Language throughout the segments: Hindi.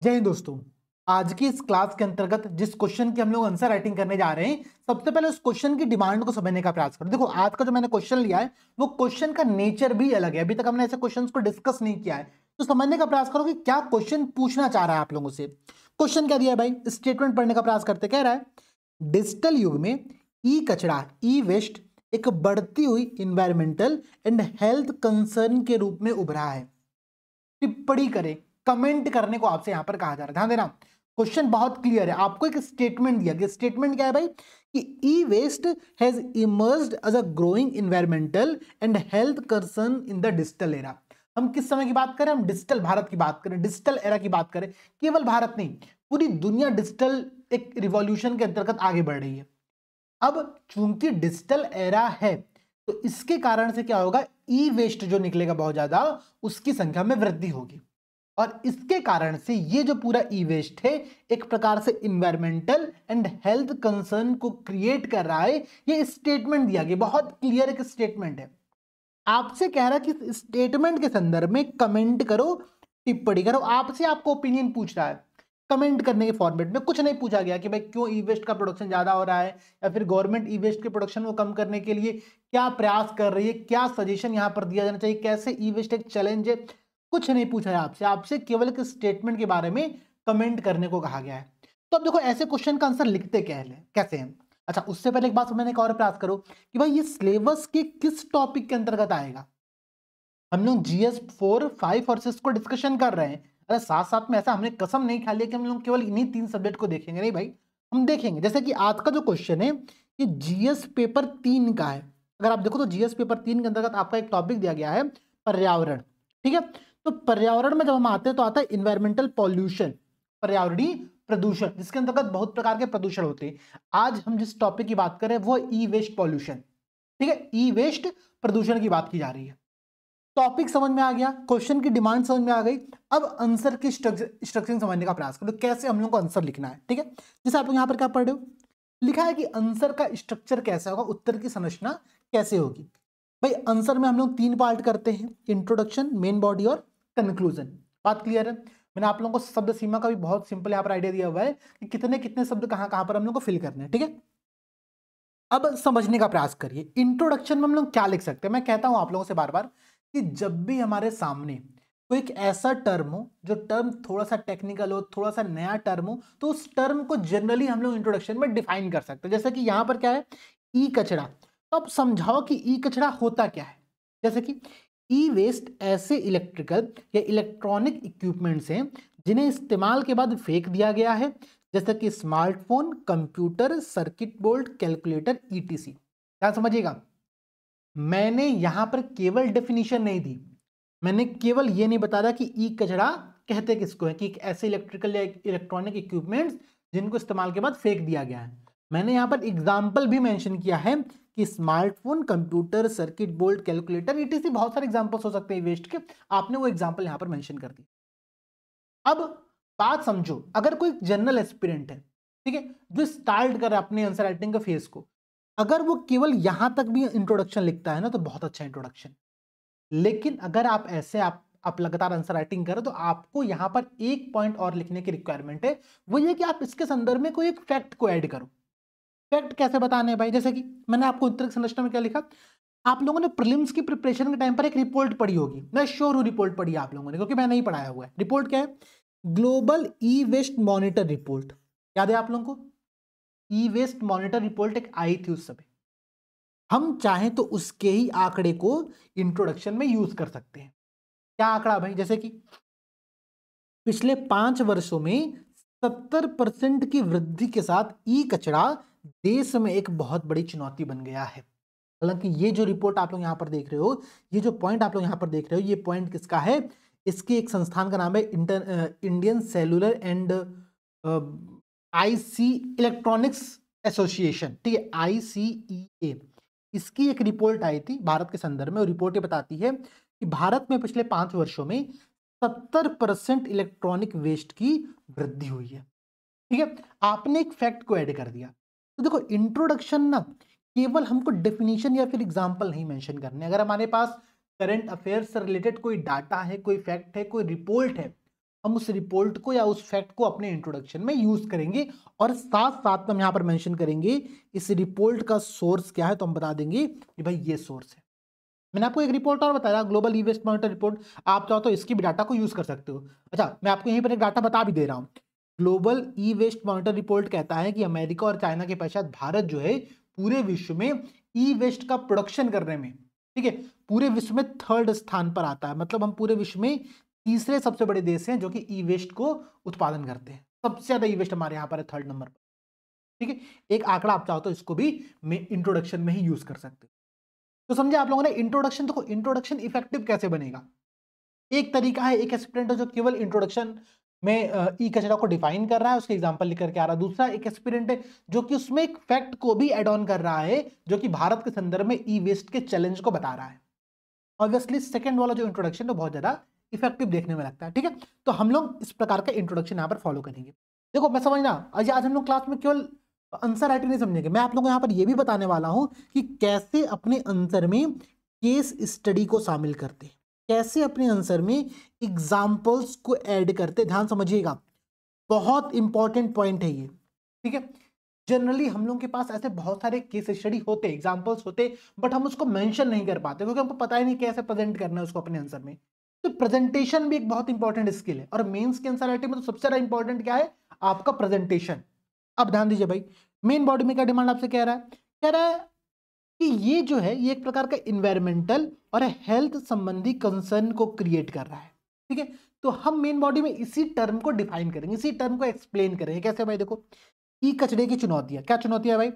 जय हिंद दोस्तों। आज की इस क्लास के अंतर्गत जिस क्वेश्चन की हम लोग आंसर राइटिंग करने जा रहे हैं, सबसे पहले उस क्वेश्चन की डिमांड को समझने का प्रयास करो। देखो, आज का जो मैंने क्वेश्चन लिया है वो क्वेश्चन का नेचर भी अलग है। अभी तक हमने ऐसे क्वेश्चंस को डिस्कस नहीं किया है, तो समझने का प्रयास करो कि क्या क्वेश्चन पूछना चाह रहा है आप लोगों से। क्वेश्चन क्या दिया है भाई, स्टेटमेंट पढ़ने का प्रयास करते। कह रहा है डिजिटल युग में ई कचरा, ई वेस्ट एक बढ़ती हुई इन्वायरमेंटल एंड हेल्थ कंसर्न के रूप में उभरा है। टिप्पणी करें, कमेंट करने को आपसे यहां पर कहा जा रहा है। ध्यान देना, क्वेश्चन बहुत क्लियर है। आपको एक स्टेटमेंट दिया गया। स्टेटमेंट क्या है भाई कि E waste has emerged as a growing environmental and health concern in the digital era. हम किस समय की बात करें? हम डिजिटल भारत की बात करें, डिजिटल एरा की बात करें। केवल भारत नहीं, पूरी दुनिया डिजिटल एक रिवॉल्यूशन के अंतर्गत आगे बढ़ रही है। अब चूंकि डिजिटल एरा है, तो इसके कारण से क्या होगा, ई वेस्ट जो निकलेगा बहुत ज्यादा, उसकी संख्या में वृद्धि होगी। और इसके कारण से ये जो पूरा ई वेस्ट है एक प्रकार से इन्वायरमेंटल एंड हेल्थ कंसर्न को क्रिएट कर रहा है। ये स्टेटमेंट दिया गया, बहुत क्लियर एक स्टेटमेंट है। आपसे कह रहा है कि स्टेटमेंट के संदर्भ में कमेंट करो, टिप्पणी करो। आपसे आपको ओपिनियन पूछ रहा है। कमेंट करने के फॉर्मेट में कुछ नहीं पूछा गया कि भाई क्यों ई वेस्ट का प्रोडक्शन ज्यादा हो रहा है, या फिर गवर्नमेंट ई वेस्ट के प्रोडक्शन को कम करने के लिए क्या प्रयास कर रही है, क्या सजेशन यहां पर दिया जाना चाहिए, कैसे ई वेस्ट एक चैलेंज है। कुछ नहीं पूछा है आपसे। आपसे केवल एक स्टेटमेंट के बारे में कमेंट करने को कहा गया है। तो अब देखो, ऐसे क्वेश्चन का आंसर लिखते कैसे हैं। अच्छा, उससे पहले एक बात समझने का और प्रयास करो कि भाई ये सिलेबस के किस टॉपिक के अंतर्गत आएगा। हम लोग जीएस 4, 5 और 6 को डिस्कशन कर रहे हैं। अरे साथ साथ में ऐसा हमने कसम नहीं खा लिया कि हम लोग केवल इन्हीं 3 सब्जेक्ट को देखेंगे। नहीं भाई, हम देखेंगे। जैसे कि आज का जो क्वेश्चन है ये जीएस पेपर 3 का है। अगर आप देखो तो जीएस पेपर 3 के अंतर्गत आपका एक टॉपिक दिया गया है, पर्यावरण। ठीक है, तो पर्यावरण में जब हम आते हैं तो आता है इन्वायरमेंटल पॉल्यूशन, पर्यावरणीय प्रदूषण, जिसके अंतर्गत बहुत प्रकार के प्रदूषण होते हैं। आज हम जिस टॉपिक की बात कर रहे हैं वो ई वेस्ट पॉल्यूशन। ठीक है, ई वेस्ट प्रदूषण की बात की जा रही है। टॉपिक समझ में आ गया, क्वेश्चन की डिमांड समझ में आ गई। अब आंसर की स्ट्रक्चरिंग समझने का प्रयास करो, कैसे हम लोग को आंसर लिखना है। ठीक है, जैसे आप लोग यहाँ पर क्या पढ़ रहे हो, लिखा है कि आंसर का स्ट्रक्चर कैसा होगा, उत्तर की संरचना कैसे होगी। भाई आंसर में हम लोग 3 पार्ट करते हैं, इंट्रोडक्शन, मेन बॉडी और कंक्लूजन। बात क्लियर है? मैंने आप लोगों को शब्द सीमा का भी बहुत सिंपल यहाँ पर आइडिया दिया हुआ है कि कितने कितने शब्द कहाँ कहाँ पर हम लोग को फिल करने हैं। ठीक है, अब समझने का प्रयास करिए। इंट्रोडक्शन में हम लोग क्या लिख सकते हैं। मैं कहता हूं आप लोगों से बार बार कि जब भी हमारे सामने कोई एक ऐसा टर्म हो जो टर्म थोड़ा सा टेक्निकल हो, थोड़ा सा नया टर्म हो, तो उस टर्म को जनरली हम लोग इंट्रोडक्शन में डिफाइन कर सकते हैं। जैसे कि यहां पर क्या है, ई कचरा। तो अब समझाओ कि ई कचरा होता क्या है। जैसे कि ई वेस्ट ऐसे इलेक्ट्रिकल या इलेक्ट्रॉनिक इक्विपमेंट्स हैं जिन्हें इस्तेमाल के बाद फेंक दिया गया है, जैसे कि smartphone, computer, circuit board, calculator, etc. क्या समझिएगा, मैंने यहां पर केवल डेफिनेशन नहीं दी, मैंने केवल ये नहीं बताया कि ई कचरा कहते किसको है, कि एक ऐसे इलेक्ट्रिकल या इलेक्ट्रॉनिक इक्विपमेंट्स जिनको इस्तेमाल के बाद फेंक दिया गया है। मैंने यहां पर एग्जाम्पल भी मेंशन किया है कि smartphone, computer, circuit board, calculator, etc, बहुत सारे एग्जांपल्स हो सकते हैं वेस्ट के। आपने वो एग्जांपल यहां पर मेंशन कर दिया। अब बात समझो, अगर कोई जनरल एस्पिरेंट है, ठीक है, जो स्टार्ट कर रहा है अपने आंसर राइटिंग का फेज को, अगर वो केवल यहां तक भी इंट्रोडक्शन लिखता है ना, तो बहुत अच्छा इंट्रोडक्शन। लेकिन अगर आप ऐसे आप लगातार आंसर राइटिंग करो, तो आपको यहां पर एक पॉइंट और लिखने की रिक्वायरमेंट है। वो ये कि आप इसके संदर्भ में कोई एक फैक्ट को ऐड करो। फैक्ट कैसे बताने हैं भाई? जैसे कि मैंने आपको उत्तर संरचना में क्या लिखा, आप लोगों ने प्रीलिम्स की प्रिपरेशन के टाइम पर एक रिपोर्ट पढ़ी होगी। मैं श्योर हूं रिपोर्ट पढ़ी है आप लोगों ने, क्योंकि मैं नहीं पढ़ाया हुआ है। रिपोर्ट क्या है? Global e waste monitor report. याद है आप लोगों को? ई वेस्ट मॉनिटर रिपोर्ट एक आई थी उस समय। हम चाहें तो उसके ही आंकड़े को इंट्रोडक्शन में यूज कर सकते हैं। क्या आंकड़ा भाई? जैसे कि पिछले 5 वर्षों में 70% की वृद्धि के साथ ई कचरा देश में एक बहुत बड़ी चुनौती बन गया है। हालांकि ये जो रिपोर्ट आप लोग यहां पर देख रहे हो, ये जो पॉइंट आप लोग यहां पर देख रहे हो, ये पॉइंट किसका है? इसके एक संस्थान का नाम है Indian cellular and IC electronics association. ठीक है, आईसीईए। इसकी एक रिपोर्ट आई थी भारत के संदर्भ में, और रिपोर्ट ये बताती है कि भारत में पिछले 5 वर्षों में 70% इलेक्ट्रॉनिक वेस्ट की वृद्धि हुई है। ठीक है, आपने एक फैक्ट को ऐड कर दिया। तो देखो, इंट्रोडक्शन ना केवल हमको डेफिनेशन या फिर एग्जांपल नहीं मेंशन करने। अगर हमारे पास करंट अफेयर्स से रिलेटेड कोई डाटा है, कोई फैक्ट है, कोई रिपोर्ट है, हम उस रिपोर्ट को या उस फैक्ट को अपने इंट्रोडक्शन में यूज करेंगे, और साथ साथ में हम यहाँ पर मेंशन करेंगे इस रिपोर्ट का सोर्स क्या है। तो हम बता देंगे कि भाई ये सोर्स है। मैंने आपको एक रिपोर्ट और बताया, global e waste monitor report. आप चाहो तो इसकी भी डाटा को यूज कर सकते हो। अच्छा, मैं आपको यहीं पर एक डाटा बता भी दे रहा हूँ। Global e waste monitor report कहता है कि अमेरिका और चाइना के पश्चात भारत जो है पूरे विश्व में ई वेस्ट का प्रोडक्शन करने में, ठीक है, पूरे विश्व में थर्ड स्थान पर आता है। मतलब हम पूरे विश्व में तीसरे सबसे बड़े देश हैं जो कि ई वेस्ट को उत्पादन करते हैं। सबसे ज्यादा ई वेस्ट हमारे यहाँ पर है, थर्ड नंबर पर। ठीक है, एक आंकड़ा आप चाहो तो इसको भी इंट्रोडक्शन में ही यूज कर सकते हो। तो समझे आप लोगों ने इंट्रोडक्शन। देखो इंट्रोडक्शन इफेक्टिव कैसे बनेगा। एक तरीका है, एक एस्पिरेंट है जो केवल इंट्रोडक्शन में ई कचरा को डिफाइन कर रहा है, उसके एग्जांपल लेकर के आ रहा है। दूसरा एक एस्पिरेंट है जो कि उसमें एक फैक्ट को भी एड ऑन कर रहा है, जो कि भारत के संदर्भ में ई वेस्ट के चैलेंज को बता रहा है। ऑब्वियसली सेकंड वाला जो इंट्रोडक्शन है बहुत ज्यादा इफेक्टिव देखने में लगता है। ठीक है, तो हम लोग इस प्रकार का इंट्रोडक्शन यहाँ पर फॉलो करेंगे। देखो मैं समझना, आज हम लोग क्लास में केवल आंसर राइटिंग नहीं समझेंगे, मैं आप लोगों को यहाँ पर यह भी बताने वाला हूं कि कैसे अपने आंसर में केस स्टडी को शामिल करते हैं, कैसे अपने आंसर में एग्जाम्पल्स को ऐड करते। ध्यान समझिएगा, बहुत इंपॉर्टेंट पॉइंट है ये। ठीक है, जनरली हम लोगों के पास ऐसे बहुत सारे केस स्टडी होते, एग्जाम्पल्स होते, बट हम उसको मेंशन नहीं कर पाते क्योंकि हमको पता ही नहीं कैसे प्रेजेंट करना है उसको अपने आंसर में। तो प्रेजेंटेशन भी एक बहुत इंपॉर्टेंट स्किल है, और मेंस के आंसर राइटिंग में तो सबसे ज्यादा इंपॉर्टेंट क्या है, आपका प्रेजेंटेशन। अब ध्यान दीजिए भाई, मेन बॉडी में क्या डिमांड आपसे कह रहा है, कह रहा है कि ये जो है ये एक प्रकार का इन्वायरमेंटल और हेल्थ संबंधी कंसर्न को क्रिएट कर रहा है। ठीक है, तो हम मेन बॉडी में इसी टर्म को डिफाइन करेंगे, इसी टर्म को एक्सप्लेन करेंगे। कैसे भाई, देखो ई कचरे की चुनौतियां, क्या चुनौतियां भाई,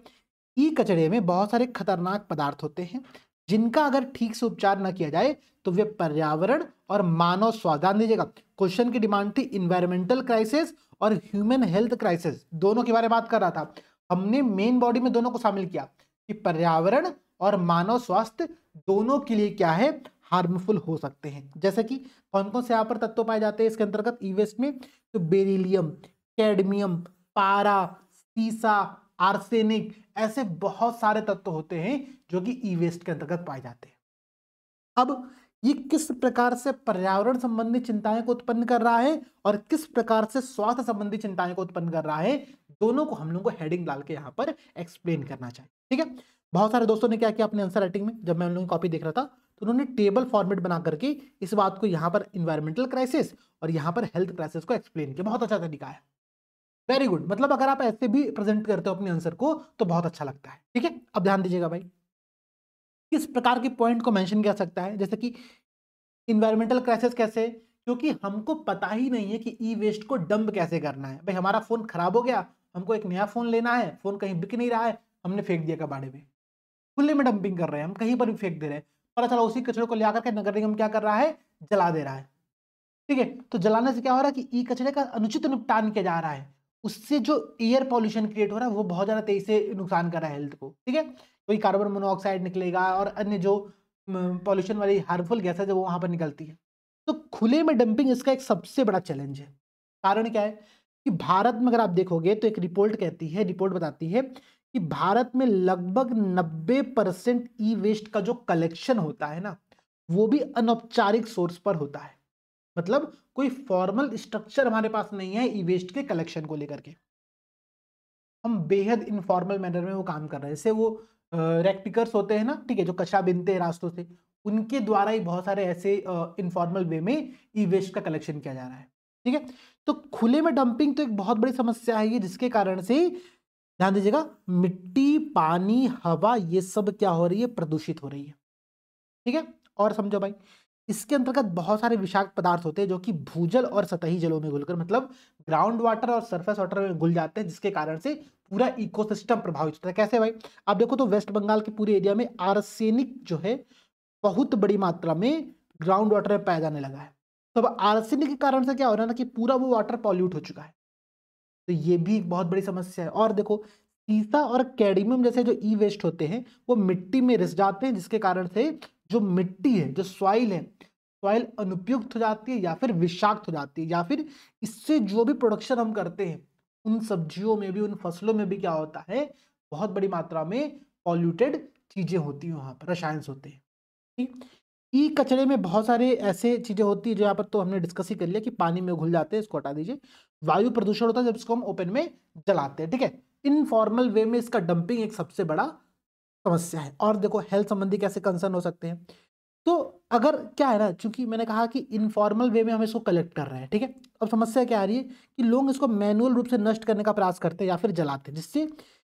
ई कचरे में बहुत सारे खतरनाक पदार्थ होते हैं जिनका अगर ठीक से उपचार ना किया जाए तो वे पर्यावरण और मानव स्वास्थ्य, ध्यान दीजिएगा क्वेश्चन की डिमांड थी इन्वायरमेंटल क्राइसिस और ह्यूमन हेल्थ क्राइसिस, दोनों के बारे में बात कर रहा था। हमने मेन बॉडी में दोनों को शामिल किया कि पर्यावरण और मानव स्वास्थ्य दोनों के लिए क्या है, हार्मफुल हो सकते हैं। जैसे कि कौन कौन से यहाँ पर तत्व पाए जाते हैं इसके अंतर्गत ई वेस्ट में, तो बेरिलियम, कैडमियम, पारा, सीसा, आर्सेनिक, ऐसे बहुत सारे तत्व होते हैं जो कि ई वेस्ट के अंतर्गत पाए जाते हैं। अब ये किस प्रकार से पर्यावरण संबंधी चिंताएं को उत्पन्न कर रहा है और किस प्रकार से स्वास्थ्य संबंधी चिंताएं को उत्पन्न कर रहा है, दोनों को हम लोग को हेडिंग डाल के यहाँ पर एक्सप्लेन करना चाहिए। ठीक है, बहुत सारे दोस्तों ने क्या किया अपने आंसर राइटिंग में, जब मैं उन लोगों की कॉपी देख रहा था तो उन्होंने टेबल फॉर्मेट बना करके इस बात को यहाँ पर इन्वायरमेंटल क्राइसिस और यहाँ पर हेल्थ क्राइसिस को एक्सप्लेन किया। बहुत अच्छा तरीका है, वेरी गुड। मतलब अगर आप ऐसे भी प्रेजेंट करते हो अपने आंसर को तो बहुत अच्छा लगता है। ठीक है, अब ध्यान दीजिएगा भाई, किस प्रकार के पॉइंट को मेंशन किया सकता है, जैसे कि इन्वायरमेंटल क्राइसिस कैसे, क्योंकि हमको पता ही नहीं है कि ई वेस्ट को डंप कैसे करना है। भाई हमारा फोन खराब हो गया, हमको एक नया फोन लेना है, फोन कहीं बिक नहीं रहा है, हमने फेंक दिया कबाड़े में, खुले में डंपिंग कर रहे हैं, हम कहीं पर भी फेंक दे रहे हैं। पता चला उसी कचरे को ले आकर के नगर निगम क्या कर रहा है, जला दे रहा है। ठीक है, तो जलाने से क्या हो रहा है कि ई कचरे का अनुचित निपटान किया जा रहा है, उससे जो एयर पॉल्यूशन क्रिएट हो रहा है वो बहुत ज्यादा तेजी से नुकसान कर रहा है हेल्थ को। ठीक है, कोई कार्बन मोनोऑक्साइड निकलेगा और अन्य जो पॉल्यूशन वाली हार्मफुल गैस है जो वहां पर निकलती है। तो खुले में डंपिंग इसका एक सबसे बड़ा चैलेंज है। कारण क्या है कि भारत में अगर आप देखोगे तो एक रिपोर्ट कहती है, रिपोर्ट बताती है कि भारत में लगभग 90% ई वेस्ट का जो कलेक्शन होता है ना, वो भी अनौपचारिक सोर्स पर होता है। मतलब कोई फॉर्मल स्ट्रक्चर हमारे पास नहीं है ई वेस्ट के कलेक्शन को लेकर के, हम बेहद इनफॉर्मल मैनर में वो काम कर रहे हैं। जैसे वो रेक्टिकर्स होते हैं ना, ठीक है, जो कचरा बिनते हैं रास्तों से, उनके द्वारा ही बहुत सारे ऐसे इनफॉर्मल वे में ई वेस्ट का कलेक्शन किया जा रहा है। ठीक है, तो खुले में डंपिंग तो एक बहुत बड़ी समस्या है ये, जिसके कारण से ध्यान दीजिएगा मिट्टी, पानी, हवा, ये सब क्या हो रही है, प्रदूषित हो रही है। ठीक है, और समझो भाई, इसके अंतर्गत बहुत सारे विषाक्त पदार्थ होते हैं जो कि भूजल और सतही जलों में घुलकर, मतलब ग्राउंड वाटर और सरफेस वाटर में घुल जाते हैं, जिसके कारण से पूरा इकोसिस्टम प्रभावित होता है। कैसे भाई, आप देखो तो वेस्ट बंगाल के पूरे एरिया में आर्सेनिक जो है बहुत बड़ी मात्रा में ग्राउंड वाटर में पाया जाने लगा है। तो अब आर्सेनिक के कारण से क्या हो रहा है ना कि पूरा वो वाटर पॉल्यूट हो चुका है। तो ये भी एक बहुत बड़ी समस्या है। और देखो सीसा और कैडमियम जैसे जो ई वेस्ट होते हैं वो मिट्टी में रिस जाते हैं, जिसके कारण से जो मिट्टी है, जो सॉइल है, सॉइल अनुपयुक्त हो जाती है या फिर विषाक्त हो जाती है, या फिर इससे जो भी प्रोडक्शन हम करते हैं उन सब्जियों में भी, उन फसलों में भी क्या होता है, बहुत बड़ी मात्रा में पॉल्यूटेड चीजें होती हैं, वहां पर रसायन होते हैं। ठीक, ई कचरे में बहुत सारे ऐसे चीजें होती है जो यहाँ पर तो हमने डिस्कस ही कर लिया कि पानी में घुल जाते हैं, इसको हटा दीजिए। वायु प्रदूषण होता है जब इसको हम ओपन में जलाते हैं, ठीक है। इनफॉर्मल वे में इसका डंपिंग एक सबसे बड़ा समस्या है। और देखो हेल्थ संबंधी कैसे कंसर्न हो सकते हैं, तो अगर क्या है ना, चूंकि मैंने कहा कि इनफॉर्मल वे में हम इसको कलेक्ट कर रहे हैं, ठीक है। अब समस्या क्या आ रही है कि लोग इसको मैनुअल रूप से नष्ट करने का प्रयास करते हैं या फिर जलाते हैं, जिससे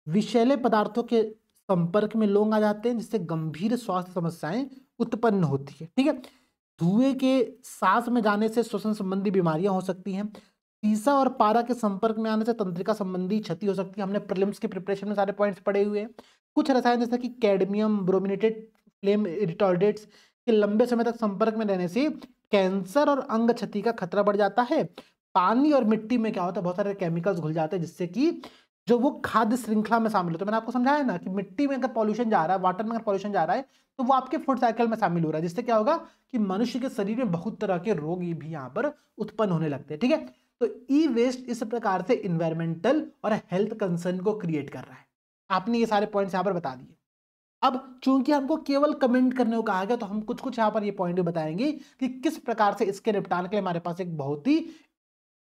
विषैले पदार्थों के संपर्क में लोग आ जाते हैं, जिससे गंभीर स्वास्थ्य समस्याएं उत्पन्न होती है, ठीक है। धुएं के सांस में जाने से श्वसन संबंधी बीमारियां हो सकती हैं। सीसा और पारा के संपर्क में आने से तंत्रिका संबंधी क्षति हो सकती है। हमने प्रीलिम्स के प्रिपरेशन में सारे पॉइंट्स पढ़े हुए हैं। कुछ रसायन जैसे कि कैडमियम ब्रोमिनेटेड फ्लेम रिटार्डेंट्स के लंबे समय तक संपर्क में रहने से कैंसर और अंग क्षति का खतरा बढ़ जाता है। पानी और मिट्टी में क्या होता है, बहुत सारे केमिकल्स घुल जाते हैं, जिससे कि जो वो खाद्य श्रृंखला में शामिल होते हैं। मैंने आपको समझाया ना कि मिट्टी में अगर पॉल्यूशन जा रहा है, वाटर में अगर पॉल्यूशन जा रहा है, तो वो आपके फूड साइकिल में शामिल हो रहा है, जिससे क्या होगा कि मनुष्य के शरीर में बहुत तरह के रोग भी यहाँ पर उत्पन्न होने लगते हैं, ठीक है। तो ई वेस्ट इस प्रकार से इन्वायरमेंटल और हेल्थ कंसर्न को क्रिएट कर रहा है। आपने ये सारे पॉइंट्स यहाँ पर बता दिए। अब चूंकि हमको केवल कमेंट करने को कहा गया, तो हम कुछ कुछ यहाँ पर ये पॉइंट भी बताएंगे कि किस प्रकार से इसके निपटान के लिए हमारे पास एक बहुत ही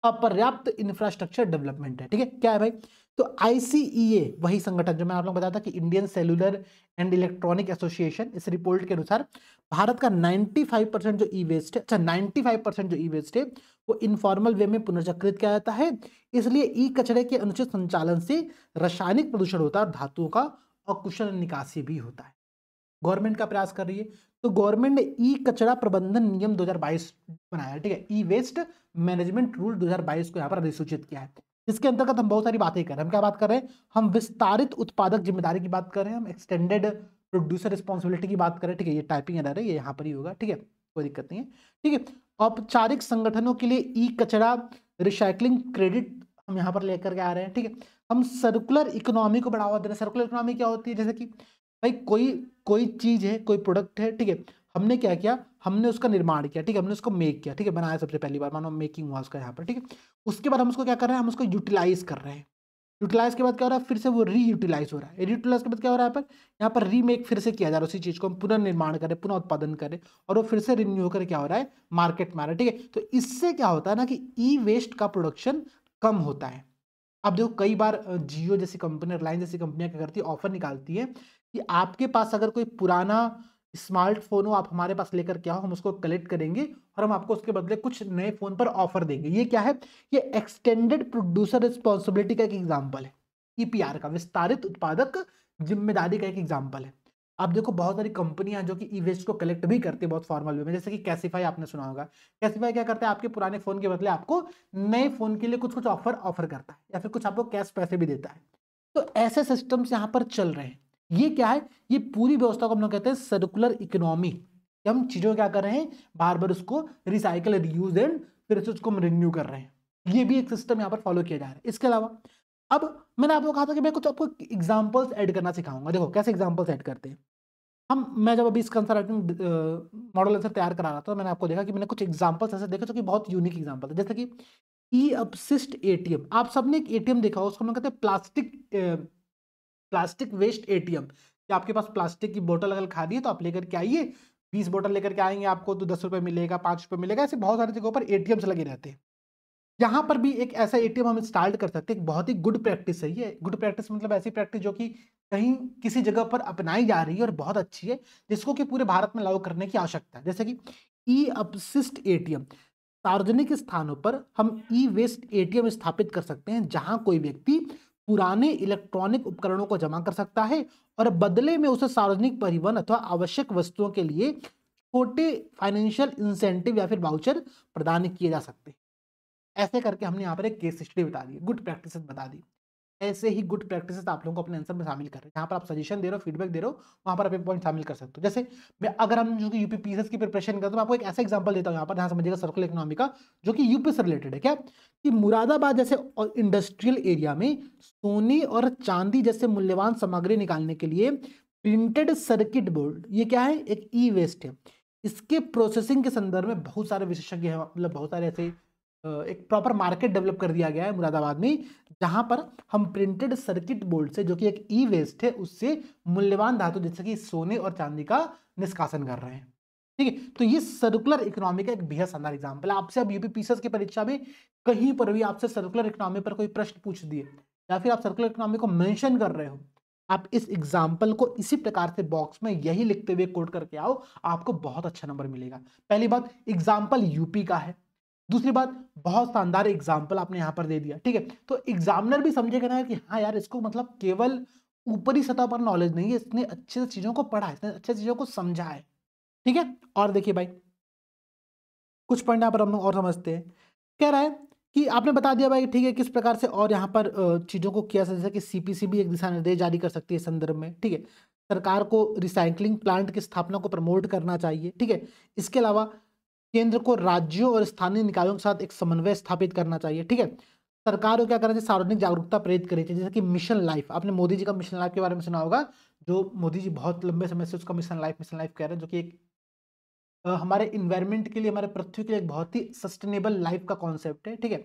अपर्याप्त इंफ्रास्ट्रक्चर डेवलपमेंट है, ठीक है। क्या है भाई, तो आईसीईए वही संगठन जो मैं आप लोगों को बताया था कि Indian cellular and electronic association, इस रिपोर्ट के अनुसार भारत का 95% जो ई वेस्ट है, अच्छा 95% जो ई वेस्ट है वो इनफॉर्मल वे में पुनर्चक्रित किया जाता है। इसलिए ई कचरे के अनुचित संचालन से रासायनिक प्रदूषण होता है और धातुओं का अकुशल निकासी भी होता है। गवर्नमेंट का प्रयास कर रही है, तो गवर्नमेंट ने ई कचरा प्रबंधन नियम 2022 बनाया, ठीक है। ई वेस्ट मैनेजमेंट रूल 2022 को यहाँ पर अधिसूचित किया है। इसके अंतर्गत हम बहुत सारी बातें कर रहे हैं। हम क्या बात कर रहे हैं, हम विस्तारित उत्पादक जिम्मेदारी की बात कर रहे हैं, हम एक्सटेंडेड प्रोड्यूसर रिस्पॉन्सिबिलिटी की बात कर रहे हैं, ठीक है। ये टाइपिंग एरर है, ये यहाँ पर ही होगा, ठीक है, कोई दिक्कत नहीं है, ठीक है। औपचारिक संगठनों के लिए ई कचरा रिसाइकलिंग क्रेडिट हम यहाँ पर लेकर के आ रहे हैं, ठीक है। हम सर्कुलर इकोनॉमी को बढ़ावा दे रहे हैं। सर्कुलर इकोनॉमी क्या होती है, जैसे कि भाई कोई कोई चीज है, कोई प्रोडक्ट है, ठीक है, हमने क्या किया, हमने उसका निर्माण किया, ठीक है, हमने उसको मेक किया, ठीक है, बनाया सबसे पहली बार, मानो मेकिंग हुआ उसका यहाँ पर, ठीक है। उसके बाद हम उसको क्या कर रहे हैं, हम उसको यूटिलाइज कर रहे हैं। यूटिलाइज के बाद क्या हो रहा है, फिर से वो रीयूटिलाइज हो रहा है। रीयूटिलाइज के बाद क्या हो रहा है, यहाँ पर रीमेक फिर से किया जा रहा है, उसी चीज को हम पुनर्निर्माण करें, पुनः उत्पादन करें, और वो फिर से रिन्यू होकर क्या हो रहा है, मार्केट में आ रहा है, ठीक है। तो इससे क्या होता है ना कि ई वेस्ट का प्रोडक्शन कम होता है। अब देखो कई बार जियो जैसी कंपनी, रिलायंस जैसी कंपनियां क्या करती है, ऑफर निकालती है कि आपके पास अगर कोई पुराना स्मार्टफोन हो, आप हमारे पास लेकर के आओ, हम उसको कलेक्ट करेंगे और हम आपको उसके बदले कुछ नए फोन पर ऑफर देंगे। ये क्या है, ये एक्सटेंडेड प्रोड्यूसर रिस्पॉन्सिबिलिटी का एक एग्जाम्पल है, ईपीआर का, विस्तारित उत्पादक जिम्मेदारी का एक एग्जाम्पल है। अब देखो बहुत सारी कंपनियां जो कि ई वेस्ट को कलेक्ट भी करती है बहुत फॉर्मल वे में, जैसे कि कैसीफाई आपने सुना होगा। कैसीफाई क्या करता है, आपके पुराने फोन के बदले आपको नए फोन के लिए कुछ कुछ ऑफर करता है, या फिर कुछ आपको कैश पैसे भी देता है। तो ऐसे सिस्टम्स यहाँ पर चल रहे हैं। ये क्या है, ये पूरी व्यवस्था को हम लोग कहते हैं सर्कुलर इकोनॉमी। हम चीजों को क्या कर रहे हैं, बार बार उसको रिसाइकल, रीयूज एंड फिर से उसको हम रिन्यू कर रहे हैं। ये भी एक सिस्टम यहाँ पर फॉलो किया जा रहा है। इसके अलावा अब मैंने आपको कहा था कि मैं कुछ आपको एग्जांपल्स ऐड करना सिखाऊंगा। देखो कैसे एग्जांपल्स ऐड करते हैं मैं जब अभी इसका आंसर राइटिंग मॉडल आंसर तैयार करा रहा था, मैंने आपको देखा कि मैंने कुछ एग्जांपल्स ऐसे देखे जो कि बहुत यूनिक एग्जांपल है। जैसे कि ई अपशिष्ट एटीएम, आप सबने एक एटीएम देखा हो, उसको हम कहते हैं प्लास्टिक वेस्ट एटीएम। कि आपके पास प्लास्टिक की बोतल अगर खाली है तो आप लेकर के आइए, 20 बोतल लेकर के आएंगे, आपको तो 10 रुपए मिलेगा, 5 रुपए मिलेगा। ऐसे बहुत सारी जगहों पर एटीएम्स लगे रहते हैं। यहाँ पर भी एक ऐसा एटीएम हम स्टार्ट कर सकते हैं। बहुत ही गुड प्रैक्टिस है ये। गुड प्रैक्टिस मतलब ऐसी प्रैक्टिस जो कि कहीं किसी जगह पर अपनाई जा रही है और बहुत अच्छी है, जिसको कि पूरे भारत में लागू करने की आवश्यकता है। जैसे कि ई अपशिष्ट एटीएम, सार्वजनिक स्थानों पर हम ई वेस्ट एटीएम स्थापित कर सकते हैं, जहां कोई व्यक्ति पुराने इलेक्ट्रॉनिक उपकरणों को जमा कर सकता है और बदले में उसे सार्वजनिक परिवहन अथवा आवश्यक वस्तुओं के लिए छोटे फाइनेंशियल इंसेंटिव या फिर वाउचर प्रदान किए जा सकते हैं। ऐसे करके हमने यहाँ पर एक केस स्टडी बता दी, गुड प्रैक्टिस बता दी। ऐसे ही गुड प्रैक्टिसेस आप लोगों को अपने आंसर में शामिल कर रहे हैं। जहाँ पर आप सजेशन दे रहे हो, फीडबैक दे रहे हो, वहाँ पर आप एक पॉइंट शामिल कर सकते हो। जैसे मैं अगर हम जो कि यूपी पीएसएस की प्रिपरेशन करते हैं, मैं आपको एक ऐसा एग्जांपल देता हूँ यहाँ पर, जहाँ समझिएगा सर्कुलर इकोनॉमी का, जो कि यूपी से रिलेटेड है। क्या कि मुरादाबाद जैसे इंडस्ट्रियल एरिया में सोने और चांदी जैसे मूल्यवान सामग्री निकालने के लिए प्रिंटेड सर्किट बोर्ड, ये क्या है, एक ई वेस्ट है। इसके प्रोसेसिंग के संदर्भ में बहुत सारे विशेषज्ञ हैं, मतलब बहुत सारे ऐसे एक प्रॉपर मार्केट डेवलप कर दिया गया है मुरादाबाद में, जहां पर हम प्रिंटेड सर्किट बोर्ड से, जो कि एक ई वेस्ट है, उससे मूल्यवान धातु जैसे कि सोने और चांदी का निष्कासन कर रहे हैं। ठीक है। तो ये सर्कुलर इकोनॉमी का एक बेहद शानदार एग्जाम्पल है। आपसे अब यूपीपीसीएस की परीक्षा में कहीं पर भी आपसे सर्कुलर इकोनॉमी पर कोई प्रश्न पूछ दिए या फिर आप सर्कुलर इकोनॉमी को मेंशन कर रहे हो, आप इस एग्जाम्पल को इसी प्रकार से बॉक्स में यही लिखते हुए कोड करके आओ, आपको बहुत अच्छा नंबर मिलेगा। पहली बात, एग्जाम्पल यूपी का है। दूसरी बात, बहुत शानदार एग्जाम्पल आपने यहां पर दे दिया। ठीक है, तो एग्जामिनर भी समझेगा ना कि हाँ यार, इसको मतलब केवल ऊपरी सतह पर नॉलेज नहीं है, इसने अच्छे से चीजों को पढ़ा है, इसने अच्छे से चीजों को समझा है। ठीक है, और देखिए भाई, कुछ पॉइंट यहाँ पर हम लोग और समझते हैं। कह रहा है कि आपने बता दिया भाई, ठीक है, किस प्रकार से और यहाँ पर चीजों को किया जैसे कि सीपीसी भी एक दिशा निर्देश जारी कर सकती है इस संदर्भ में। ठीक है, सरकार को रिसाइकलिंग प्लांट की स्थापना को प्रमोट करना चाहिए। ठीक है, इसके अलावा केंद्र को राज्यों और स्थानीय निकायों के साथ एक समन्वय स्थापित करना चाहिए। ठीक है, सरकार को क्या करना चाहिए, सार्वजनिक जागरूकता प्रेरित करनी चाहिए, जैसे कि मिशन लाइफ, आपने मोदी जी का मिशन लाइफ के बारे में सुना होगा, जो मोदी जी बहुत लंबे समय से उसका मिशन लाइफ कह रहे हैं, जो कि एक हमारे इन्वायरमेंट के लिए, हमारे पृथ्वी के लिए एक बहुत ही सस्टेनेबल लाइफ का कॉन्सेप्ट है। ठीक है,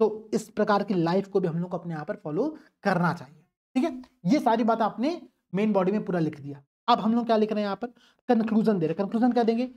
तो इस प्रकार की लाइफ को भी हम लोग को अपने यहाँ पर फॉलो करना चाहिए। ठीक है, ये सारी बात आपने मेन बॉडी में पूरा लिख दिया। अब हम लोग क्या लिख रहे हैं यहाँ पर, कंक्लूजन दे रहे हैं। कंक्लूजन क्या देंगे,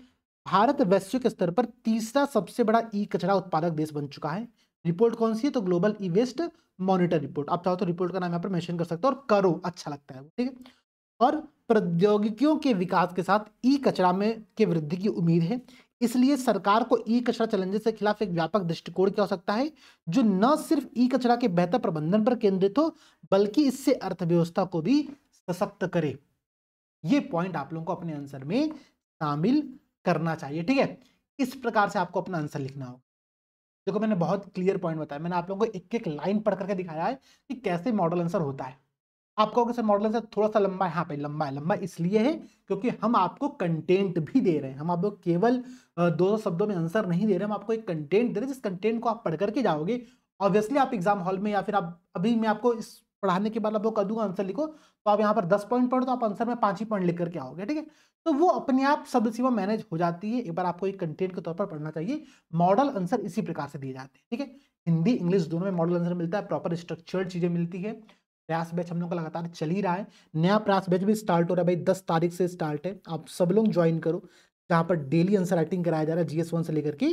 भारत वैश्विक स्तर पर तीसरा सबसे बड़ा ई कचरा उत्पादक देश बन चुका है। रिपोर्ट कौन सी है, तो global e waste monitor report. आप चाहो तो रिपोर्ट का नाम यहाँ पर मेंशन कर सकते हो, और करो, अच्छा लगता है। ठीक है, और प्रौद्योगिकियों के विकास के साथ ई कचरा में के वृद्धि की उम्मीद है। इसलिए सरकार को ई कचरा चैलेंजेस के खिलाफ एक व्यापक दृष्टिकोण की आवश्यकता है, जो न सिर्फ ई कचरा के बेहतर प्रबंधन पर केंद्रित हो, बल्कि इससे अर्थव्यवस्था को भी सशक्त करे। ये पॉइंट आप लोगों को अपने आंसर में शामिल करना चाहिए। ठीक है, इस प्रकार से आपको अपना आंसर लिखना होगा। देखो, मैंने बहुत क्लियर पॉइंट बताया, मैंने आप लोगों को एक एक लाइन पढ़ करके दिखाया है कि कैसे मॉडल आंसर होता है। आप कहोगे सर मॉडल आंसर थोड़ा सा लंबा है, हाँ भाई लंबा है। लंबा इसलिए है क्योंकि हम आपको कंटेंट भी दे रहे हैं, हम आपको केवल 200 शब्दों में आंसर नहीं दे रहे हैं, हम आपको एक कंटेंट दे रहे हैं, जिस कंटेंट को आप पढ़ करके जाओगे, ऑब्वियसली आप एग्जाम हॉल में या फिर आप अभी मैं आपको इस पढ़ाने के बाद आपको कर दूंगा आंसर लिखो, तो आप यहाँ पर 10 पॉइंट पढ़ो तो आप आंसर में 5 ही पॉइंट लिख करके आओगे। ठीक है, तो वो अपने आप शब्द सीमा मैनेज हो जाती है। एक बार आपको एक कंटेंट के तौर पर पढ़ना चाहिए। मॉडल आंसर इसी प्रकार से दिए जाते हैं। ठीक है, हिंदी इंग्लिश दोनों में मॉडल आंसर मिलता है, प्रॉपर स्ट्रक्चर्ड चीजें मिलती है। प्रयास बैच हम लोग का लगातार चल ही रहा है, नया प्रयास बैच भी स्टार्ट हो रहा है भाई, 10 तारीख से स्टार्ट है। आप सब लोग ज्वाइन करो, जहां पर डेली आंसर राइटिंग कराया जा रहा है, GS 1 से लेकर के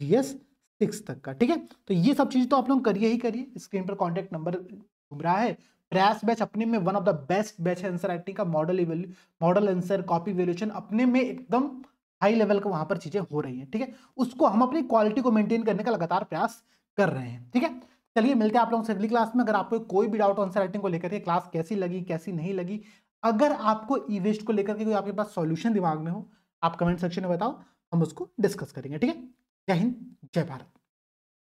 GS 6 तक का। ठीक है, तो ये सब चीज तो आप लोग करिए ही करिए। स्क्रीन पर कॉन्टेक्ट नंबर घूम रहा है। प्रयास बैच अपने में one of the best batch है आंसर राइटिंग का। मॉडल आंसर, कॉपी वैल्यूएशन अपने में एकदम हाई लेवल का वहां पर चीजें हो रही हैं। ठीक है, उसको हम अपनी क्वालिटी को मेंटेन करने का लगातार प्रयास कर रहे हैं। ठीक है, चलिए मिलते हैं आप लोगों से अगली क्लास में। अगर आपको कोई भी डाउट आंसर राइटिंग को लेकर के, क्लास कैसी लगी कैसी नहीं लगी, अगर आपको ई वेस्ट को लेकर के कोई आपके पास सॉल्यूशन दिमाग में हो, आप कमेंट सेक्शन में बताओ, हम उसको डिस्कस करेंगे। ठीक है, जय हिंद, जय भारत।